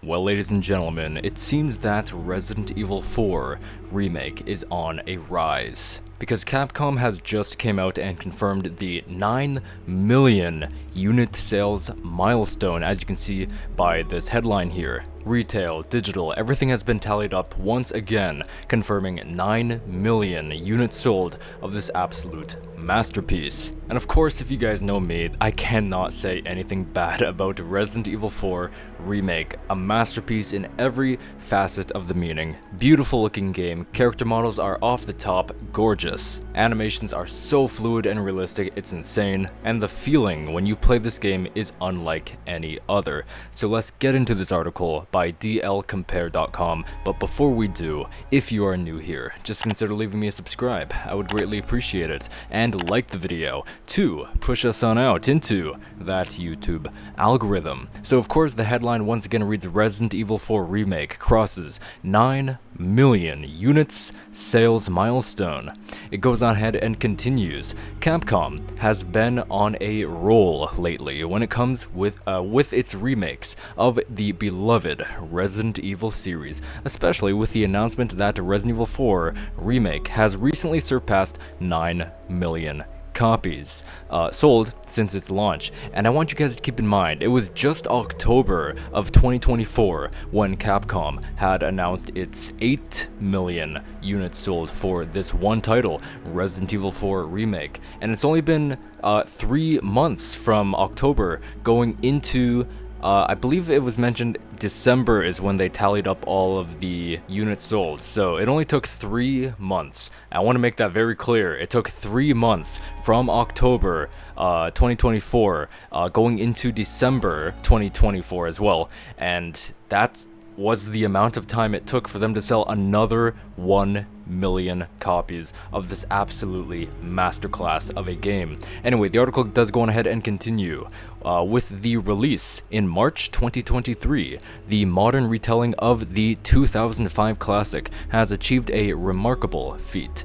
Well, ladies and gentlemen, it seems that Resident Evil 4 Remake is on a rise, because Capcom has just came out and confirmed the 9 million unit sales milestone, as you can see by this headline here. Retail, digital, everything has been tallied up once again, confirming 9 million units sold of this absolute masterpiece. And of course, if you guys know me, I cannot say anything bad about Resident Evil 4 Remake, a masterpiece in every facet of the meaning. Beautiful looking game, character models are off the top gorgeous, animations are so fluid and realistic, it's insane, and the feeling when you play this game is unlike any other. So let's get into this article by dlcompare.com, but before we do, if you are new here, just consider leaving me a subscribe, I would greatly appreciate it, and like the video to push us on out into that YouTube algorithm. So of course the headline once again reads Resident Evil 4 Remake crosses 9 million units sales milestone. It goes on ahead and continues. Capcom has been on a roll lately when it comes with its remakes of the beloved Resident Evil series, especially with the announcement that Resident Evil 4 Remake has recently surpassed 9 million copies sold since its launch. And I want you guys to keep in mind, it was just October of 2024 when Capcom had announced its 8 million units sold for this one title, Resident Evil 4 Remake. And it's only been 3 months from October going into I believe it was mentioned December is when they tallied up all of the units sold, so it only took 3 months. I want to make that very clear. It took 3 months from October 2024 going into December 2024 as well, and that was the amount of time it took for them to sell another 1 million copies of this absolutely masterclass of a game. Anyway, the article does go on ahead and continue. With the release in March 2023, the modern retelling of the 2005 classic has achieved a remarkable feat,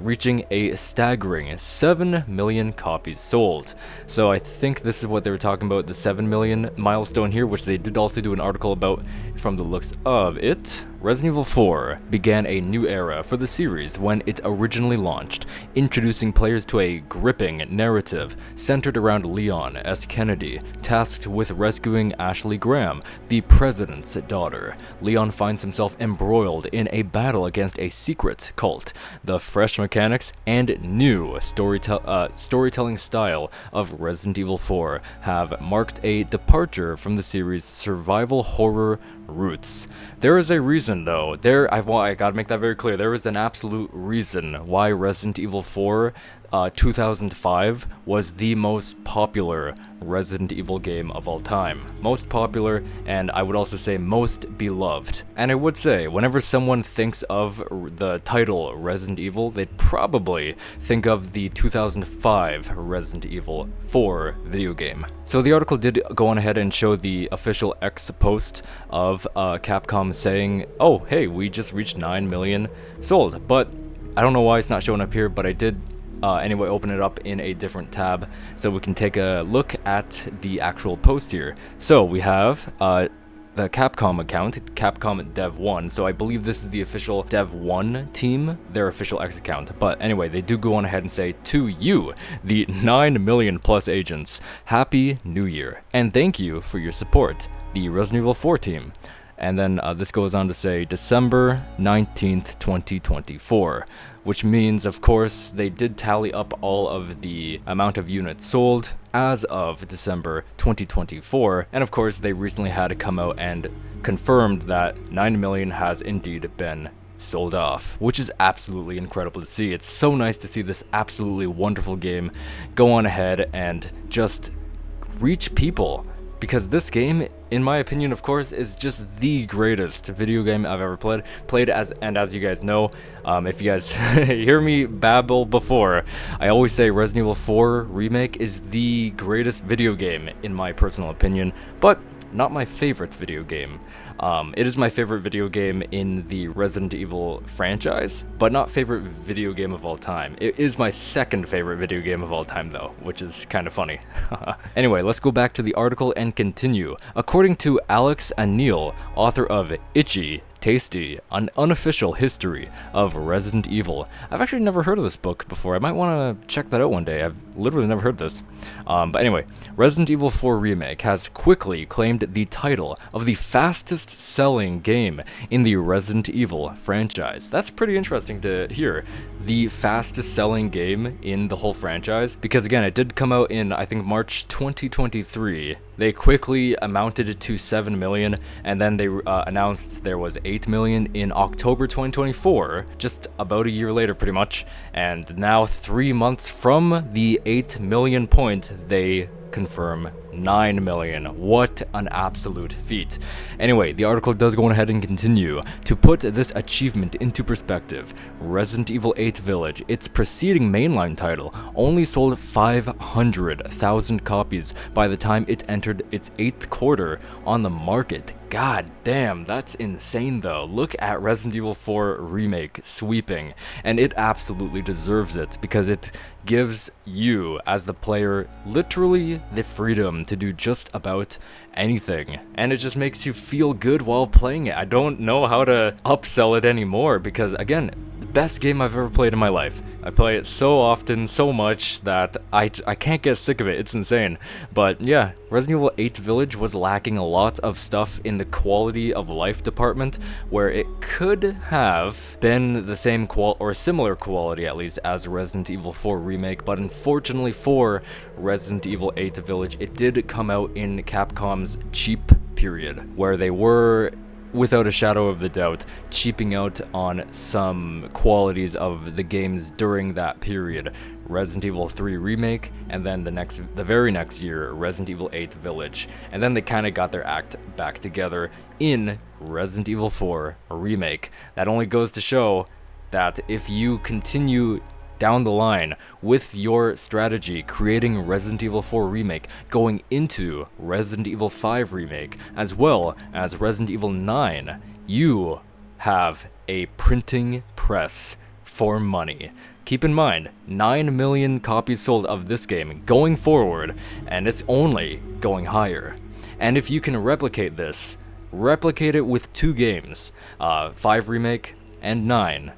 reaching a staggering 7 million copies sold. So I think this is what they were talking about, the 7 million milestone here, which they did also do an article about from the looks of it. Resident Evil 4 began a new era for the series when it originally launched, introducing players to a gripping narrative centered around Leon S. Kennedy, tasked with rescuing Ashley Graham, the president's daughter. Leon finds himself embroiled in a battle against a secret cult. The fresh mechanics and new storytelling style of Resident Evil 4 have marked a departure from the series' survival horror roots. There is a reason though, I gotta make that very clear, there is an absolute reason why Resident Evil 4 2005 was the most popular Resident Evil game of all time. Most popular, and I would also say most beloved. And I would say, whenever someone thinks of the title Resident Evil, they'd probably think of the 2005 Resident Evil 4 video game. So the article did go on ahead and show the official X post of Capcom saying, oh hey, we just reached 9 million sold, but I don't know why it's not showing up here, but I did anyway open it up in a different tab so we can take a look at the actual post here. So we have the Capcom account, Capcom Dev 1, so I believe this is the official Dev 1 team, their official X account. But anyway, they do go on ahead and say, to you, the 9 million plus agents, Happy New Year, and thank you for your support, the Resident Evil 4 team. And then this goes on to say December 19th, 2024, which means, of course, they did tally up all of the amount of units sold as of December 2024. And of course, they recently had to come out and confirmed that 9 million has indeed been sold off, which is absolutely incredible to see. It's so nice to see this absolutely wonderful game go on ahead and just reach people. Because this game, in my opinion, of course, is just the greatest video game I've ever played. As you guys know, if you guys hear me babble before, I always say Resident Evil 4 Remake is the greatest video game in my personal opinion. But not my favorite video game. It is my favorite video game in the Resident Evil franchise, but not favorite video game of all time. It is my second favorite video game of all time though, which is kind of funny. Anyway, let's go back to the article and continue. According to Alex Anil, author of Itchy Tasty, an unofficial history of Resident Evil. I've actually never heard of this book before. I might want to check that out one day. I've literally never heard this. But anyway, Resident Evil 4 Remake has quickly claimed the title of the fastest selling game in the Resident Evil franchise. That's pretty interesting to hear. The fastest selling game in the whole franchise, because again, it did come out in, I think, March 2023. They quickly amounted to 7 million, and then they announced there was 8 million in October 2024, just about a year later pretty much, and now 3 months from the 8 million point, they confirm 9 million. What an absolute feat. Anyway, the article does go on ahead and continue. To put this achievement into perspective, Resident Evil 8 Village, its preceding mainline title, only sold 500,000 copies by the time it entered its 8th quarter on the market. God damn, that's insane though. Look at Resident Evil 4 Remake sweeping, and it absolutely deserves it because it gives you, as the player, literally the freedom to do just about anything, and it just makes you feel good while playing it. I don't know how to upsell it anymore because, again, the best game I've ever played in my life. I play it so often, so much, that I can't get sick of it. It's insane. But yeah, Resident Evil 8 Village was lacking a lot of stuff in the quality of life department, where it could have been the same or similar quality at least as Resident Evil 4 Remake, but unfortunately for Resident Evil 8 Village, it did come out in Capcom's cheap period, where they were, without a shadow of the doubt, cheaping out on some qualities of the games during that period. Resident Evil 3 Remake, and then the very next year, Resident Evil 8 Village. And then they kind of got their act back together in Resident Evil 4 Remake. That only goes to show that if you continue down the line with your strategy, creating Resident Evil 4 Remake, going into Resident Evil 5 Remake, as well as Resident Evil 9, you have a printing press for money. Keep in mind, 9 million copies sold of this game going forward, and it's only going higher. And if you can replicate this, replicate it with 2 games, 5 Remake and 9,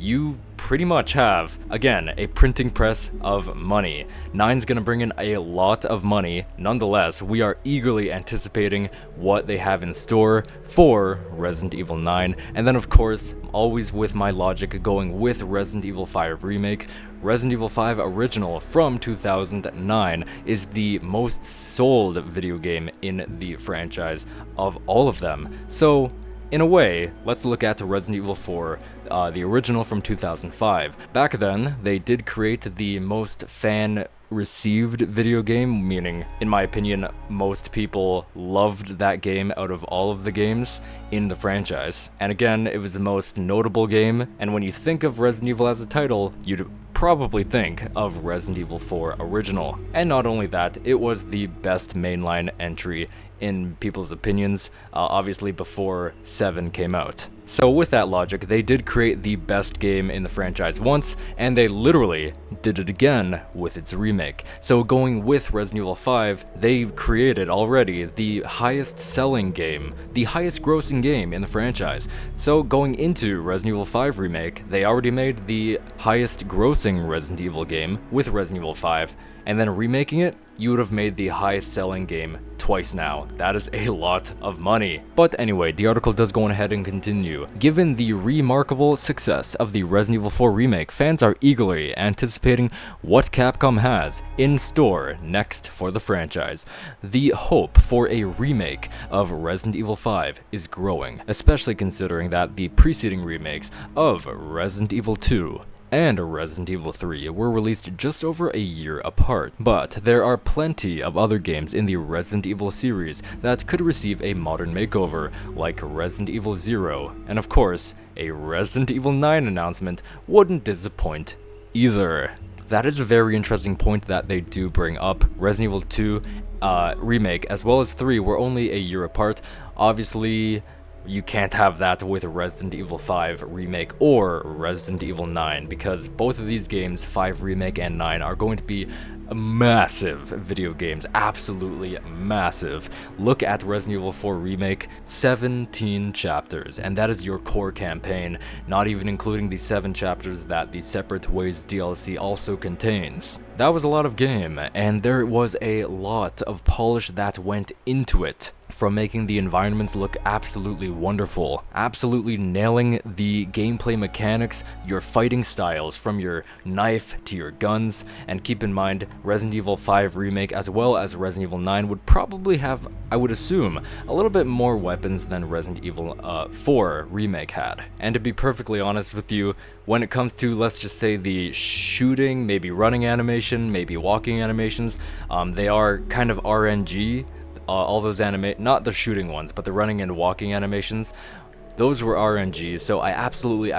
you pretty much have, again, a printing press of money. 9's gonna bring in a lot of money. Nonetheless, we are eagerly anticipating what they have in store for Resident Evil 9. And then, of course, always with my logic going with Resident Evil 5 Remake, Resident Evil 5 Original from 2009 is the most sold video game in the franchise of all of them. So, in a way, let's look at Resident Evil 4, the original from 2005. Back then, they did create the most fan-received video game, meaning, in my opinion, most people loved that game out of all of the games in the franchise. And again, it was the most notable game, and when you think of Resident Evil as a title, you'd probably think of Resident Evil 4 Original. And not only that, it was the best mainline entry in people's opinions, obviously before 7 came out. So with that logic, they did create the best game in the franchise once, and they literally did it again with its remake. So going with Resident Evil 5, they created already the highest selling game, the highest grossing game in the franchise. So going into Resident Evil 5 Remake, they already made the highest grossing Resident Evil game with Resident Evil 5, and then remaking it, you would have made the highest selling game twice now. That is a lot of money. But anyway, the article does go on ahead and continue. Given the remarkable success of the Resident Evil 4 Remake, fans are eagerly anticipating what Capcom has in store next for the franchise. The hope for a remake of Resident Evil 5 is growing, especially considering that the preceding remakes of Resident Evil 2 and Resident Evil 3 were released just over a year apart, but there are plenty of other games in the Resident Evil series that could receive a modern makeover, like Resident Evil 0, and of course, a Resident Evil 9 announcement wouldn't disappoint either. That is a very interesting point that they do bring up. Resident Evil 2 Remake as well as 3 were only a year apart. Obviously, you can't have that with Resident Evil 5 Remake or Resident Evil 9, because both of these games, 5 Remake and 9, are going to be massive video games, absolutely massive. Look at Resident Evil 4 Remake, 17 chapters, and that is your core campaign, not even including the 7 chapters that the Separate Ways DLC also contains. That was a lot of game, and there was a lot of polish that went into it, from making the environments look absolutely wonderful, absolutely nailing the gameplay mechanics, your fighting styles, from your knife to your guns. And keep in mind, Resident Evil 5 Remake as well as Resident Evil 9 would probably have, I would assume, a little bit more weapons than Resident Evil 4 Remake had. And to be perfectly honest with you, when it comes to, let's just say, the shooting, maybe running animation, maybe walking animations, they are kind of RNG. All those not the shooting ones, but the running and walking animations, those were RNG, so I've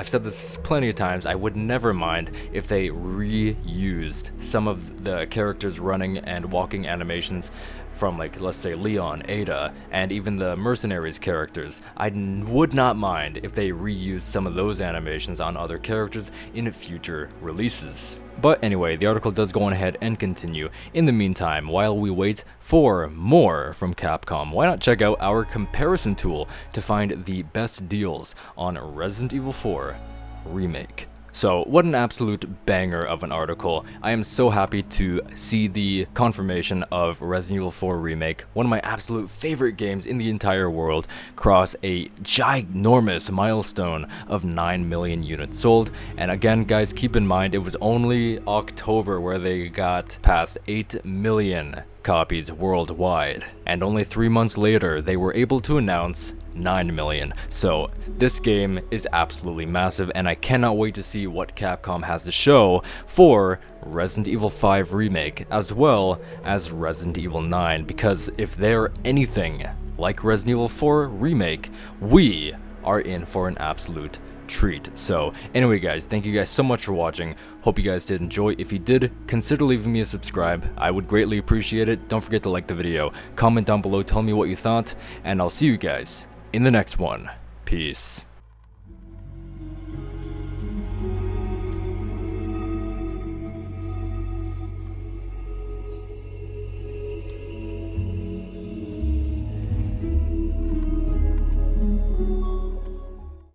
said this plenty of times, I would never mind if they reused some of the characters' running and walking animations from, like, let's say Leon, Ada, and even the mercenaries characters. I would not mind if they reused some of those animations on other characters in future releases. But anyway, the article does go on ahead and continue. In the meantime, while we wait for more from Capcom, why not check out our comparison tool to find the best deals on Resident Evil 4 Remake. So, what an absolute banger of an article. I am so happy to see the confirmation of Resident Evil 4 Remake, one of my absolute favorite games in the entire world, cross a ginormous milestone of 9 million units sold. And again, guys, keep in mind, it was only October where they got past 8 million copies worldwide. And only 3 months later, they were able to announce 9 million. So this game is absolutely massive, and I cannot wait to see what Capcom has to show for Resident Evil 5 Remake as well as Resident Evil 9, because if they're anything like Resident Evil 4 Remake, we are in for an absolute treat. So anyway, guys, thank you guys so much for watching. Hope you guys did enjoy. If you did, consider leaving me a subscribe. I would greatly appreciate it. Don't forget to like the video, comment down below, tell me what you thought, and I'll see you guys in the next one. Peace.